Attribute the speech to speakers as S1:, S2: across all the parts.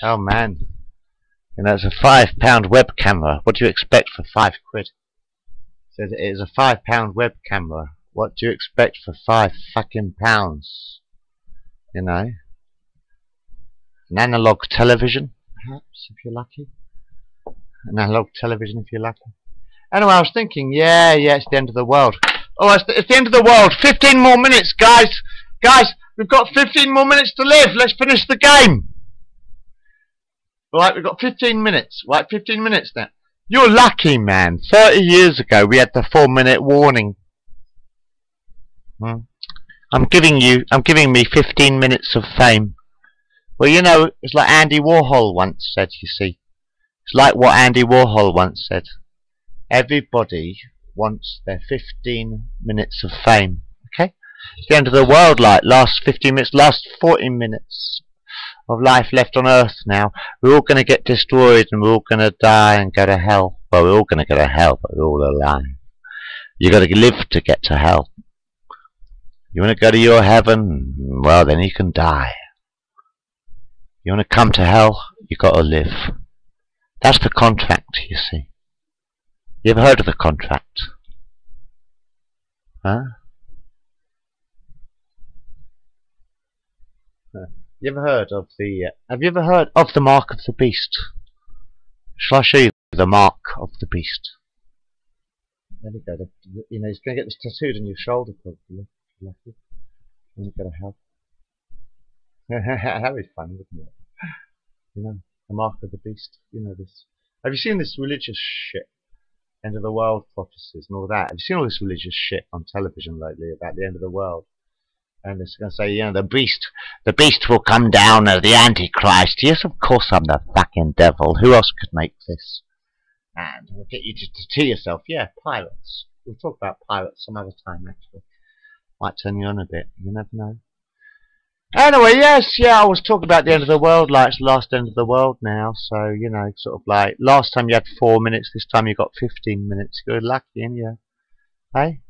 S1: Oh man. You know, it's a £5 web camera. What do you expect for £5 quid? Says it is a £5 web camera. What do you expect for £5 fucking pounds? You know? An analog television, perhaps, if you're lucky. An analog television, if you're lucky. Anyway, I was thinking, yeah, it's the end of the world. Oh, it's the end of the world. 15 more minutes, guys. Guys, we've got 15 more minutes to live. Let's finish the game. Right, we've got 15 minutes. Right, 15 minutes now. You're lucky, man. 30 years ago, we had the 4-minute warning. I'm giving me 15 minutes of fame. Well, you know, it's like Andy Warhol once said, you see. It's like what Andy Warhol once said. Everybody wants their 15 minutes of fame. Okay? It's the end of the world, like, last 15 minutes, last 40 minutes of life left on Earth now. We're all going to get destroyed and we're all going to die and go to hell. Well, we're all going to go to hell, but we're all alive. You've got to live to get to hell. You want to go to your heaven? Well, then you can die. You want to come to hell? You've got to live. That's the contract, you see. You ever heard of the contract? Huh? You ever heard of the... have you ever heard of the mark of the beast? Shall I show you the mark of the beast? There we go. You know, he's going to get this tattooed on your shoulder, probably. Lucky. When you go to hell. That was fun, wasn't it? You know, the mark of the beast. You know this. Have you seen this religious shit? End of the world prophecies and all that. Have you seen all this religious shit on television lately about the end of the world? And it's going to say, you know, the beast will come down as the Antichrist. Yes, of course I'm the fucking devil. Who else could make this? And we'll get you to tattoo yourself. Yeah, pirates. We'll talk about pirates some other time, actually. Might turn you on a bit. You never know. Anyway, yes, yeah, I was talking about the end of the world, like it's the last end of the world now. So, you know, sort of like, last time you had 4 minutes, this time you got 15 minutes. You're lucky, ain't you? Hey?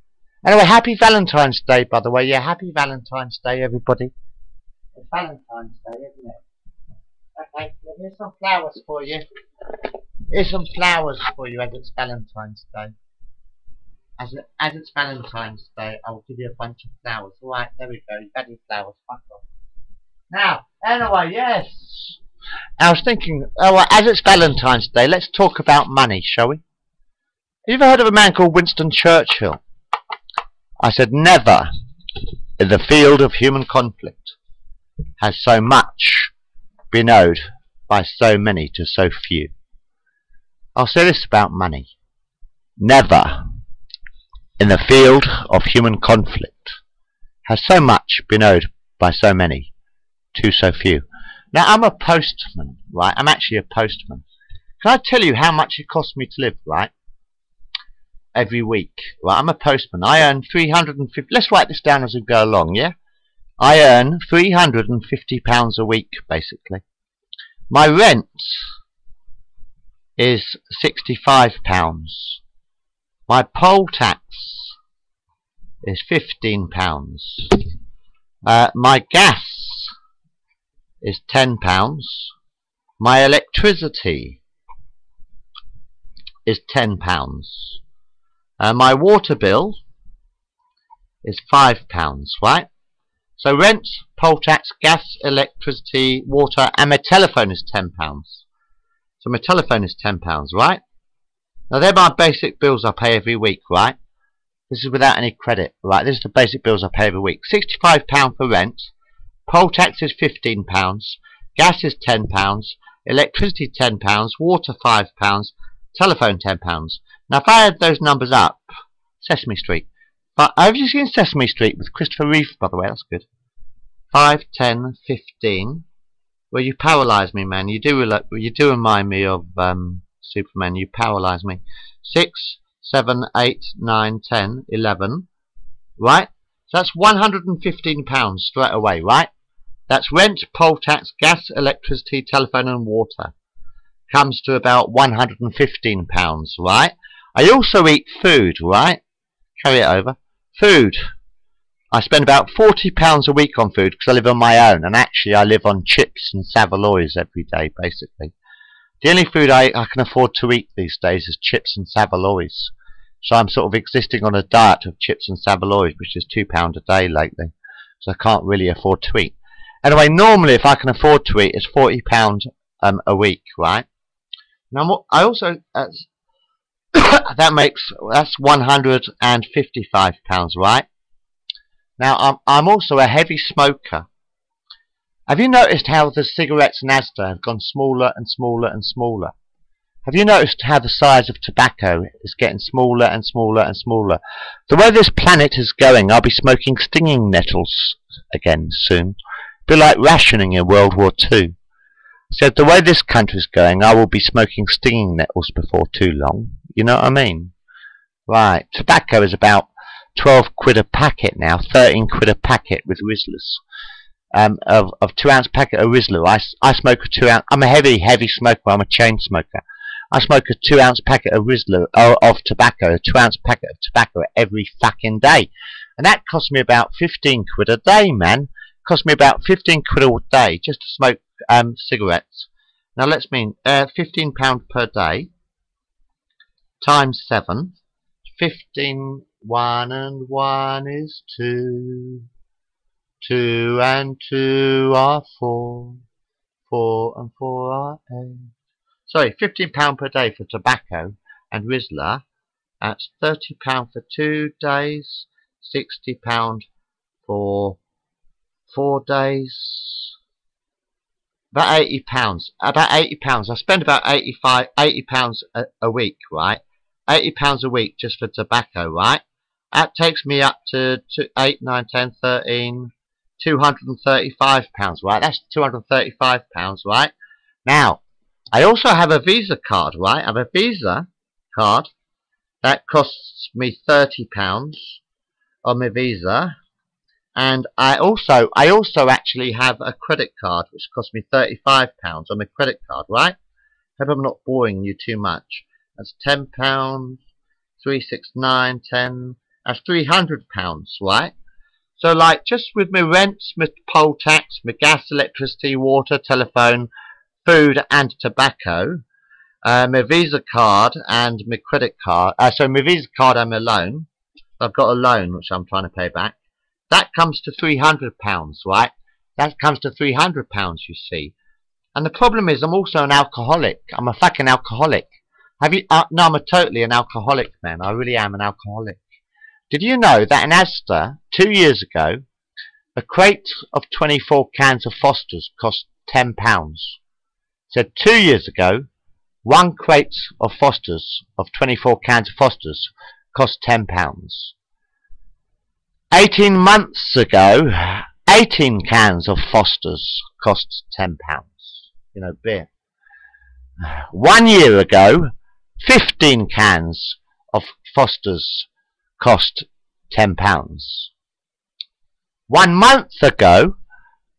S1: Anyway, happy Valentine's Day, by the way. Yeah, happy Valentine's Day, everybody. It's Valentine's Day, isn't it? Okay, well, here's some flowers for you. Here's some flowers for you as it's Valentine's Day. As it's Valentine's Day, I will give you a bunch of flowers. Alright, there we go. You've had your flowers. Fuck off. Now, anyway, yes. I was thinking, as it's Valentine's Day, let's talk about money, shall we? Have you ever heard of a man called Winston Churchill? I said, never in the field of human conflict has so much been owed by so many to so few. I'll say this about money. Never in the field of human conflict has so much been owed by so many to so few. Now, I'm a postman, right? I'm actually a postman. Can I tell you how much it costs me to live, right? Every week. Right, I'm a postman. I earn 350... Let's write this down as we go along, yeah? I earn £350 a week, basically. My rent is £65. My poll tax is £15. My gas is £10. My electricity is £10. My water bill is £5, right? So rent, poll tax, gas, electricity, water, and my telephone is £10. So my telephone is £10, right? Now they're my basic bills I pay every week, right? This is without any credit, right? This is the basic bills I pay every week. £65 for rent, poll tax is £15, gas is £10, electricity £10, water £5, telephone £10. Now if I add those numbers up, Sesame Street. But have you seen Sesame Street with Christopher Reeve, by the way? That's good. 5, 10, 15. Well, you paralyse me, man. You do remind me of Superman. You paralyse me. 6, 7, 8, 9, 10, 11. Right? So that's £115 straight away, right? That's rent, poll tax, gas, electricity, telephone and water. Comes to about £115, right? I also eat food, right? Carry it over. Food. I spend about £40 a week on food because I live on my own, and actually I live on chips and saveloys every day, basically. The only food I can afford to eat these days is chips and saveloys. So I'm sort of existing on a diet of chips and saveloys, which is £2 a day lately. So I can't really afford to eat. Anyway, normally if I can afford to eat, it's £40 a week, right? Now I also that's £155, right? Now I'm also a heavy smoker. Have you noticed how the cigarettes in Asda have gone smaller and smaller and smaller? Have you noticed how the size of tobacco is getting smaller and smaller and smaller? The way this planet is going, I'll be smoking stinging nettles again soon. Be like rationing in World War II. So the way this country's going, I will be smoking stinging nettles before too long. You know what I mean? Right. Tobacco is about 12 quid a packet now, 13 quid a packet with Rizzlers. Of 2 ounce packet of Rizzler. I smoke a 2 ounce. I'm a heavy smoker. I'm a chain smoker. I smoke a 2 ounce packet of Rizzler of tobacco, a 2 ounce packet of tobacco every fucking day, and that costs me about 15 quid a day, man. It costs me about 15 quid a day just to smoke cigarettes. Now let's mean £15 per day times 7. 15. 1 and 1 is 2. 2 and 2 are 4. 4 and 4 are 8. Sorry, £15 per day for tobacco and Rizzler. That's £30 for 2 days, £60 for 4 days. About £80. About £80. I spend about £80 a week, right? £80 a week just for tobacco, right? That takes me up to 8, 9, 10, 13, £235, right? That's £235, right? Now, I also have a Visa card, right? I have a Visa card that costs me £30 on my Visa, and I also actually have a credit card which costs me £35 on my credit card, right? Hope I'm not boring you too much. That's £10, 3, 6, 9, 10. That's £300, right? So, like, just with my rent, my poll tax, my gas, electricity, water, telephone, food and tobacco, my Visa card and my credit card, so my Visa card and my loan, I've got a loan which I'm trying to pay back, that comes to £300, right? That comes to £300, you see. And the problem is I'm also an alcoholic. I'm a fucking alcoholic. Have you? No, I'm totally an alcoholic, man. I really am an alcoholic. Did you know that in Asda, 2 years ago, a crate of 24 cans of Foster's cost £10? So 2 years ago, 1 crate of Foster's, of 24 cans of Foster's, cost £10. 18 months ago, 18 cans of Foster's cost £10. You know, beer. 1 year ago, 15 cans of Foster's cost £10. 1 month ago,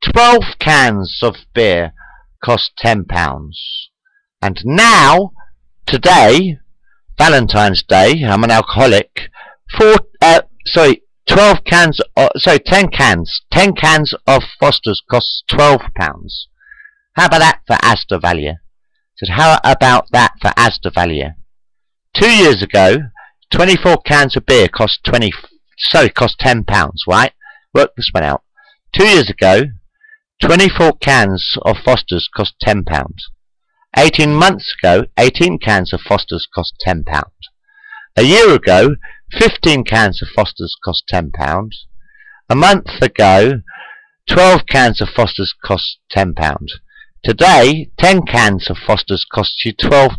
S1: 12 cans of beer cost £10. And now, today, Valentine's Day, I'm an alcoholic, 10 cans of Foster's costs £12. How about that for Asda value? So how about that for Asda value? 2 years ago, 24 cans of beer cost £10, right? Work this one out. 2 years ago, 24 cans of Foster's cost £10. 18 months ago, 18 cans of Foster's cost £10. A year ago, 15 cans of Foster's cost £10. A month ago, 12 cans of Foster's cost £10. Today, 10 cans of Foster's cost you £12.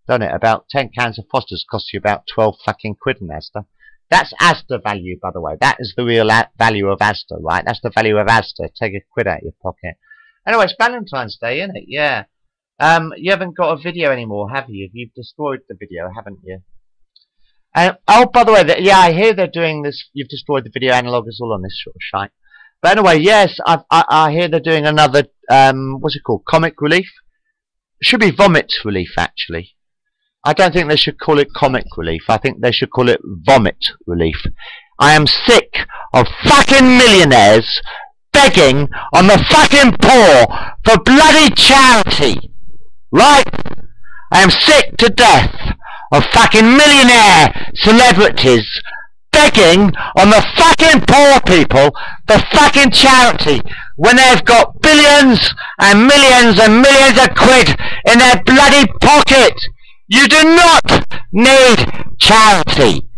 S1: Don't it? About 10 cans of Foster's cost you about 12 fucking quid in Asda. That's Asda value, by the way. That is the real value of Asda, right? That's the value of Asda. Take a quid out of your pocket. Anyway, it's Valentine's Day, isn't it? Yeah. You haven't got a video anymore, have you? You've destroyed the video, haven't you? Oh, by the way, yeah, I hear they're doing this. You've destroyed the video analog is all on this sort of shite. But anyway, yes, I hear they're doing another, what's it called? Comic relief? It should be vomit relief, actually. I don't think they should call it comic relief. I think they should call it vomit relief.
S2: I am sick of fucking millionaires begging on the fucking poor for bloody charity. Right? I am sick to death of fucking millionaire celebrities begging on the fucking poor people for fucking charity when they've got billions and millions of quid in their bloody pocket. You do not need charity.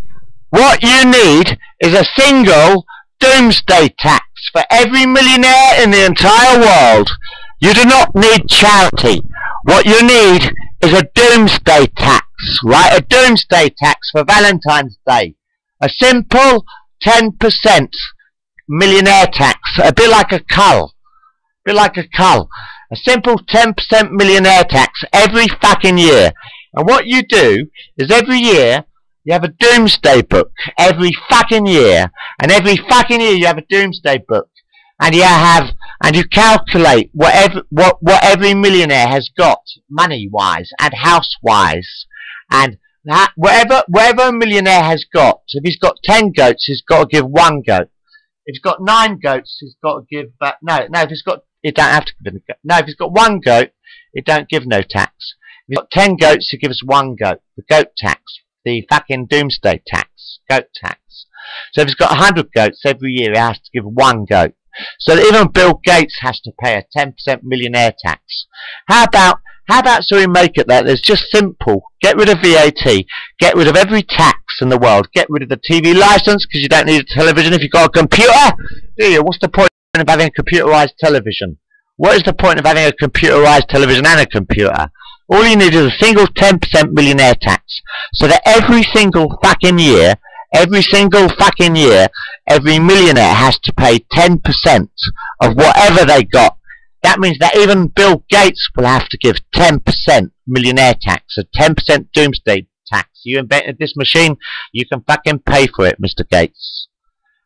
S2: What you need is a single doomsday tax for every millionaire in the entire world. You do not need charity. What you need is a doomsday tax, right? A doomsday tax for Valentine's Day. A simple 10% millionaire tax, a bit like a cull. A bit like a cull. A simple 10% millionaire tax every fucking year. And what you do is every year you have a doomsday book. Every fucking year. And every fucking year you have a doomsday book. And you calculate what every millionaire has got money-wise and house-wise. And whatever a millionaire has got, so if he's got 10 goats, he's got to give 1 goat. If he's got 9 goats, he's got to give if he's got, he don't have to give a goat. No, if he's got 1 goat, he don't give no tax. If he's got 10 goats, he gives 1 goat. The goat tax, the fucking doomsday tax, goat tax. So if he's got 100 goats, every year he has to give 1 goat. So that even Bill Gates has to pay a 10% millionaire tax. How about so we make it that it's just simple. Get rid of VAT. Get rid of every tax in the world. Get rid of the TV license because you don't need a television if you've got a computer. Do you? What's the point of having a computerized television? What is the point of having a computerized television and a computer? All you need is a single 10% millionaire tax. So that every single fucking year, every millionaire has to pay 10% of whatever they got. That means that even Bill Gates will have to give 10% millionaire tax, a 10% doomsday tax. You invented this machine, you can fucking pay for it, Mr. Gates.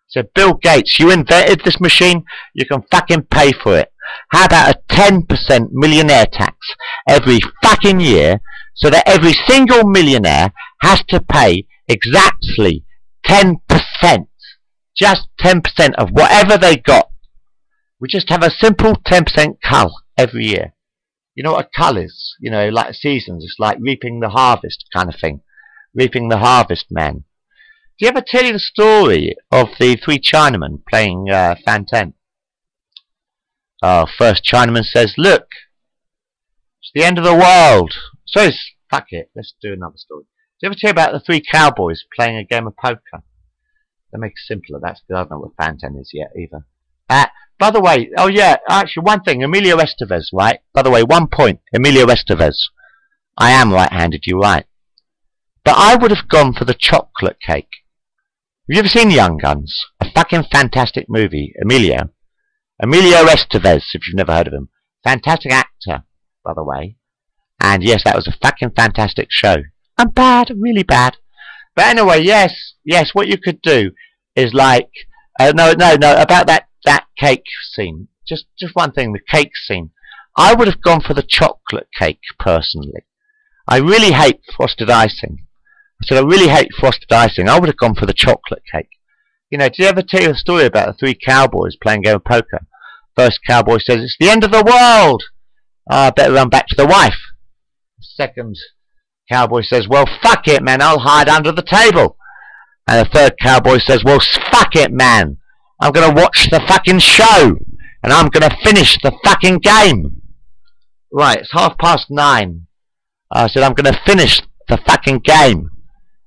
S2: So Bill Gates, you invented this machine, you can fucking pay for it. How about a 10% millionaire tax every fucking year, so that every single millionaire has to pay exactly 10%, just 10% of whatever they got. We just have a simple 10% cull every year. You know what a cull is? You know, like seasons. It's like reaping the harvest kind of thing. Reaping the harvest, man. Do you ever tell you the story of the 3 Chinamen playing Fan 10? First Chinaman says, look, it's the end of the world. So fuck it, let's do another story. Do you ever tell you about the 3 cowboys playing a game of poker? That makes it simpler. That's because I don't know what Fan 10 is yet either. By the way, oh yeah, actually one thing, Emilio Estevez, right? By the way, 1 point, Emilio Estevez. I am right-handed, you're right. But I would have gone for the chocolate cake. Have you ever seen Young Guns? A fucking fantastic movie. Emilio Estevez, if you've never heard of him. Fantastic actor, by the way. And yes, that was a fucking fantastic show. I'm bad, really bad. But anyway, yes, what you could do is like, no, about that cake scene. Just one thing, the cake scene. I would have gone for the chocolate cake, personally. I really hate frosted icing. I said I really hate frosted icing. I would have gone for the chocolate cake. You know, did you ever tell you a story about the 3 cowboys playing a game of poker? First cowboy says, it's the end of the world. I better run back to the wife. Second cowboy says, well, fuck it, man. I'll hide under the table. And the third cowboy says, well, fuck it, man. I'm going to watch the fucking show. And I'm going to finish the fucking game. Right, it's 9:30. I said, I'm going to finish the fucking game.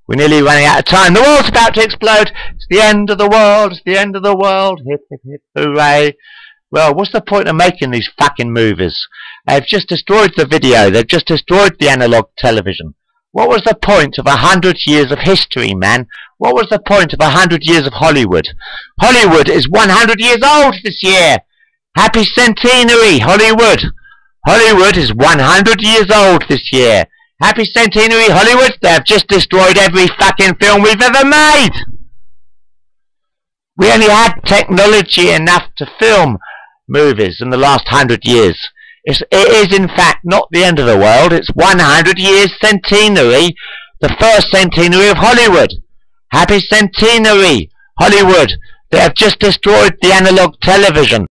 S2: We're nearly running out of time. The world's about to explode. It's the end of the world. It's the end of the world. Hip, hip, hip, hooray. Well, what's the point of making these fucking movies? They've just destroyed the video. They've just destroyed the analog television. What was the point of 100 years of history, man? What was the point of 100 years of Hollywood? Hollywood is 100 years old this year. Happy centenary, Hollywood. Hollywood is 100 years old this year. Happy centenary, Hollywood. They have just destroyed every fucking film we've ever made. We only had technology enough to film movies in the last 100 years. It is in fact not the end of the world. It's 100 years centenary, the first centenary of Hollywood. Happy centenary, Hollywood, they have just destroyed the analog television.